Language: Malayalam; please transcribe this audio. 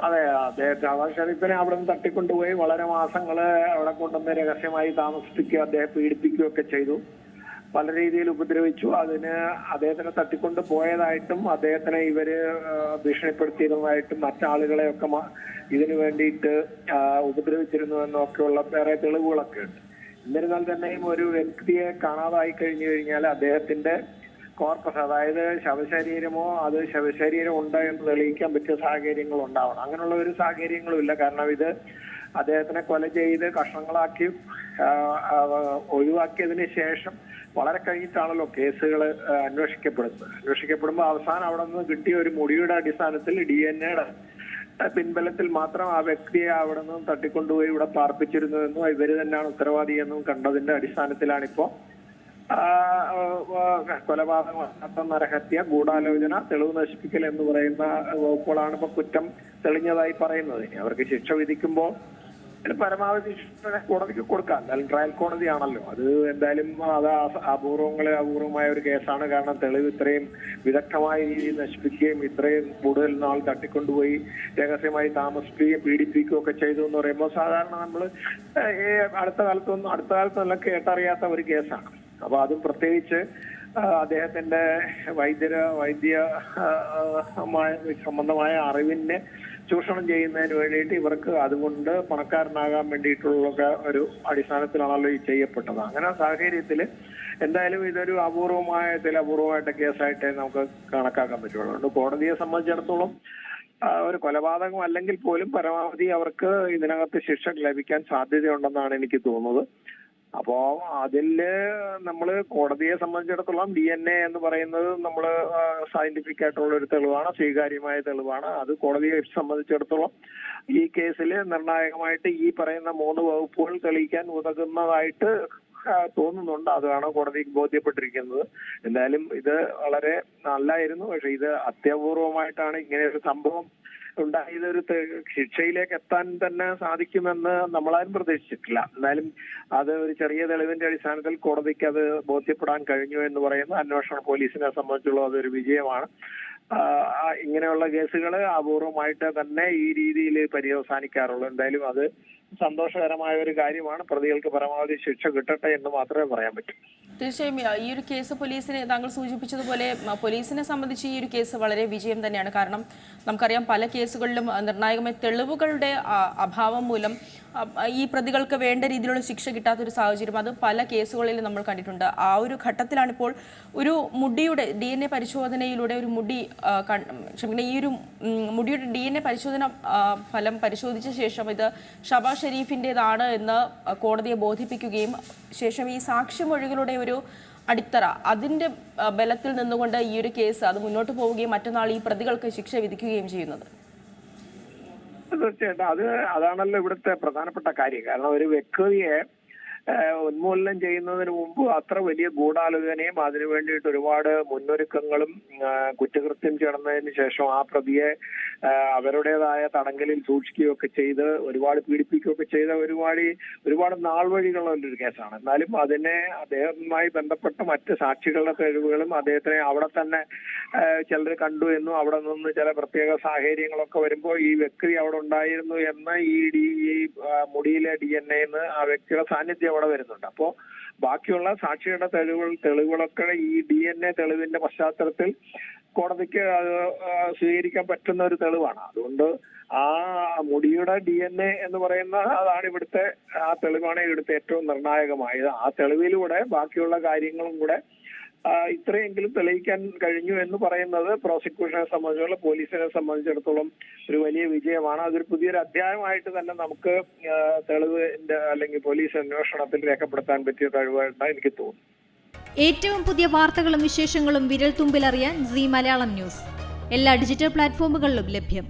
അതെ, അദ്ദേഹത്തെ നവാസ് ഷെരീഫിനെ അവിടെ നിന്ന് തട്ടിക്കൊണ്ടുപോയി വളരെ മാസങ്ങള് അവിടെ കൊണ്ടുവന്ന് രഹസ്യമായി താമസിപ്പിക്കുക, അദ്ദേഹം പീഡിപ്പിക്കുകയൊക്കെ ചെയ്തു. പല രീതിയിൽ ഉപദ്രവിച്ചു. അതിന് അദ്ദേഹത്തിനെ തട്ടിക്കൊണ്ട് പോയതായിട്ടും അദ്ദേഹത്തിനെ ഇവര് ഭീഷണിപ്പെടുത്തിയിരുന്നതായിട്ടും മറ്റാളുകളെയൊക്കെ ഇതിനു വേണ്ടിയിട്ട് ഉപദ്രവിച്ചിരുന്നു എന്നൊക്കെയുള്ള വേറെ തെളിവുകളൊക്കെ ഉണ്ട്. എന്നിരുന്നാൽ തന്നെയും ഒരു വ്യക്തിയെ കാണാതായി കഴിഞ്ഞു കഴിഞ്ഞാൽ അദ്ദേഹത്തിന്റെ കോർപ്പസ്, അതായത് ശവശരീരമോ അത് ശവശരീരം ഉണ്ടോ എന്ന് തെളിയിക്കാൻ പറ്റിയ സാഹചര്യങ്ങൾ ഉണ്ടാവണം. അങ്ങനെയുള്ള ഒരു സാഹചര്യങ്ങളും ഇല്ല. കാരണം ഇത് അദ്ദേഹത്തിനെ കൊല ചെയ്ത് കഷ്ണങ്ങളാക്കി ഒഴിവാക്കിയതിന് ശേഷം വളരെ കഴിഞ്ഞിട്ടാണല്ലോ കേസുകൾ അന്വേഷിക്കപ്പെടുമ്പോൾ അവസാനം അവിടെ നിന്ന് കിട്ടിയ ഒരു മുടിയുടെ അടിസ്ഥാനത്തിൽ DNA പിൻബലത്തിൽ മാത്രം ആ വ്യക്തിയെ അവിടെ നിന്നും തട്ടിക്കൊണ്ടുപോയി ഇവിടെ പാർപ്പിച്ചിരുന്നുവെന്നും ഇവര് തന്നെയാണ് ഉത്തരവാദിയെന്നും കണ്ടതിന്റെ അടിസ്ഥാനത്തിലാണിപ്പോ കൊലപാതകം, നരഹത്യ, ഗൂഢാലോചന, തെളിവ് നശിപ്പിക്കൽ എന്ന് പറയുന്ന വകുപ്പുകളാണ് ഇപ്പൊ കുറ്റം തെളിഞ്ഞതായി പറയുന്നത്. ഇനി അവർക്ക് ശിക്ഷ വിധിക്കുമ്പോൾ പരമാവധി ശിക്ഷ കോടതിക്ക് കൊടുക്കാം. എന്തായാലും ട്രയൽ കോടതിയാണല്ലോ. അത് എന്തായാലും അത് അപൂർവമായ ഒരു കേസാണ്. കാരണം തെളിവ് ഇത്രയും വിദഗ്ധമായ രീതിയിൽ നശിപ്പിക്കുകയും ഇത്രയും കൂടുതൽ നാൾ തട്ടിക്കൊണ്ടുപോയി രഹസ്യമായി താമസിപ്പിക്കുകയും പീഡിപ്പിക്കുകയും ഒക്കെ ചെയ്തു എന്ന് പറയുമ്പോൾ സാധാരണ നമ്മൾ അടുത്ത കാലത്തൊന്നും കേട്ടറിയാത്ത ഒരു കേസാണ്. അപ്പൊ അതും പ്രത്യേകിച്ച് അദ്ദേഹത്തിന്റെ വൈദ്യ സംബന്ധമായ അറിവിനെ ചൂഷണം ചെയ്യുന്നതിന് വേണ്ടിയിട്ട് ഇവർക്ക് അതുകൊണ്ട് പണക്കാരനാകാൻ വേണ്ടിയിട്ടുള്ള ഒരു അടിസ്ഥാനത്തിലാണല്ലോ ഈ ചെയ്യപ്പെട്ടത്. അങ്ങനെ സാഹചര്യത്തിൽ എന്തായാലും ഇതൊരു അപൂർവമായിട്ട് കേസായിട്ടേ നമുക്ക് കണക്കാക്കാൻ പറ്റുള്ളൂ. അതുകൊണ്ട് കോടതിയെ സംബന്ധിച്ചിടത്തോളം ഒരു കൊലപാതകം അല്ലെങ്കിൽ പോലും പരമാവധി അവർക്ക് ഇതിനകത്ത് ശിക്ഷ ലഭിക്കാൻ സാധ്യതയുണ്ടെന്നാണ് എനിക്ക് തോന്നുന്നത്. അപ്പോ അതില് നമ്മള് കോടതിയെ സംബന്ധിച്ചിടത്തോളം DNA എന്ന് പറയുന്നത് നമ്മള് സയന്റിഫിക് ആയിട്ടുള്ള ഒരു തെളിവാണ്, സ്വീകാര്യമായ തെളിവാണ്. അത് കോടതിയെ സംബന്ധിച്ചിടത്തോളം ഈ കേസിൽ നിർണായകമായിട്ട് ഈ പറയുന്ന 3 വകുപ്പുകൾ തെളിയിക്കാൻ ഉതകുന്നതായിട്ട് തോന്നുന്നുണ്ട്. അതാണ് കോടതിക്ക് ബോധ്യപ്പെട്ടിരിക്കുന്നത്. എന്തായാലും ഇത് വളരെ നല്ലായിരുന്നു. പക്ഷെ ഇത് അത്യപൂർവമായിട്ടാണ് ഇങ്ങനെ ഒരു സംഭവം ഉണ്ടായത്. ഒരു ശിക്ഷയിലേക്ക് എത്താൻ തന്നെ സാധിക്കുമെന്ന് നമ്മളാരും പ്രതീക്ഷിച്ചിട്ടില്ല. എന്നാലും അത് ഒരു ചെറിയ തെളിവിന്റെ അടിസ്ഥാനത്തിൽ കോടതിക്ക് അത് ബോധ്യപ്പെടാൻ കഴിഞ്ഞു എന്ന് പറയുന്നത് അന്വേഷണ പോലീസിനെ സംബന്ധിച്ചുള്ള അതൊരു വിജയമാണ്. ഇങ്ങനെയുള്ള കേസുകൾ അപൂർവമായിട്ട് തന്നെ ഈ രീതിയിൽ പര്യവസാനിക്കാറുള്ളൂ. എന്തായാലും അത് സന്തോഷകരമായ ഒരു കാര്യമാണ്. പ്രതികൾക്ക് പരമാവധി ശിക്ഷ കിട്ടട്ടെ എന്ന് മാത്രമേ പറയാൻ പറ്റൂ. തീർച്ചയായും ഈ ഒരു കേസ് പോലീസിനെ താങ്കൾ സൂചിപ്പിച്ചതുപോലെ പോലീസിനെ സംബന്ധിച്ച് ഈ ഒരു കേസ് വളരെ വിജയം തന്നെയാണ്. കാരണം നമുക്കറിയാം പല കേസുകളിലും നിർണായകമായ തെളിവുകളുടെ അഭാവം മൂലം ഈ പ്രതികൾക്ക് വേണ്ട രീതിയിലുള്ള ശിക്ഷ കിട്ടാത്തൊരു സാഹചര്യം അത് പല കേസുകളിലും നമ്മൾ കണ്ടിട്ടുണ്ട്. ആ ഒരു ഘട്ടത്തിലാണിപ്പോൾ ഒരു മുടിയുടെ DNA പരിശോധനയിലൂടെ ഒരു ഈ ഒരു മുടിയുടെ DNA പരിശോധന ഫലം പരിശോധിച്ച ശേഷം ഇത് ഷബാസ് ഷെരീഫിൻ്റെതാണ് എന്ന് കോടതിയെ ബോധിപ്പിക്കുകയും ശേഷം ഈ സാക്ഷിമൊഴികളുടെ ഒരു അടിത്തറ അതിൻ്റെ ബലത്തിൽ നിന്നുകൊണ്ട് ഈ ഒരു കേസ് അത് മുന്നോട്ട് പോവുകയും മറ്റന്നാൾ ഈ പ്രതികൾക്ക് ശിക്ഷ വിധിക്കുകയും ചെയ്യുന്നത്. തീർച്ചയായിട്ടും അതാണല്ലോ ഇവിടുത്തെ പ്രധാനപ്പെട്ട കാര്യം. കാരണം ഒരു വ്യക്തിയെ ഉന്മൂലനം ചെയ്യുന്നതിന് മുമ്പ് അത്ര വലിയ ഗൂഢാലോചനയും അതിനു വേണ്ടിയിട്ട് ഒരുപാട് മുന്നൊരുക്കങ്ങളും കുറ്റകൃത്യം നടന്നതിന് ശേഷം ആ പ്രതിയെ അവരുടേതായ തടങ്കലിൽ സൂക്ഷിക്കുകയൊക്കെ ചെയ്ത് ഒരുപാട് പീഡിപ്പിക്കുകയൊക്കെ ചെയ്ത ഒരുപാട് നാൾ വഴികളുള്ള ഒരു കേസാണ്. എന്നാലും അതിനെ അദ്ദേഹവുമായി ബന്ധപ്പെട്ട മറ്റ് സാക്ഷികളുടെ തെളിവുകളും അദ്ദേഹത്തിനെ അവിടെ തന്നെ ചിലർ കണ്ടു എന്നും അവിടെ നിന്ന് ചില പ്രത്യേക സാഹചര്യങ്ങളൊക്കെ വരുമ്പോൾ ഈ വ്യക്തി അവിടെ ഉണ്ടായിരുന്നു എന്ന് ഈ മുടിയിലെ DNA ആ വ്യക്തിയുടെ സാന്നിധ്യം അവിടെ വരുന്നുണ്ട്. അപ്പോ ബാക്കിയുള്ള സാക്ഷിയുടെ തെളിവുകളൊക്കെ ഈ DNA തെളിവിന്റെ പശ്ചാത്തലത്തിൽ കോടതിക്ക് സ്വീകരിക്കാൻ പറ്റുന്ന ഒരു തെളിവാണ്. അതുകൊണ്ട് ആ മുടിയുടെ DNA എന്ന് പറയുന്ന ആ തെളിവാണ് ഇവിടുത്തെ ഏറ്റവും നിർണായകമായത്. ആ തെളിവിലൂടെ ബാക്കിയുള്ള കാര്യങ്ങളും കൂടെ ഇത്രയെങ്കിലും തെളിയിക്കാൻ കഴിഞ്ഞു എന്ന് പറയുന്നത് പ്രോസിക്യൂഷനെ സംബന്ധിച്ചുള്ള പോലീസിനെ സംബന്ധിച്ചിടത്തോളം ഒരു വലിയ വിജയമാണ്. അതൊരു പുതിയൊരു അധ്യായമായിട്ട് തന്നെ നമുക്ക് തെളിവിന്റെ അല്ലെങ്കിൽ പോലീസ് അന്വേഷണത്തിൽ രേഖപ്പെടുത്താൻ പറ്റിയ കഴിവായിട്ടാണ് എനിക്ക് തോന്നുന്നു. ഏറ്റവും പുതിയ വാർത്തകളും വിശേഷങ്ങളും വിരൽ തുമ്പിലറിയാൻ സീ മലയാളം ന്യൂസ് എല്ലാ ഡിജിറ്റൽ പ്ലാറ്റ്ഫോമുകളിലും ലഭ്യം.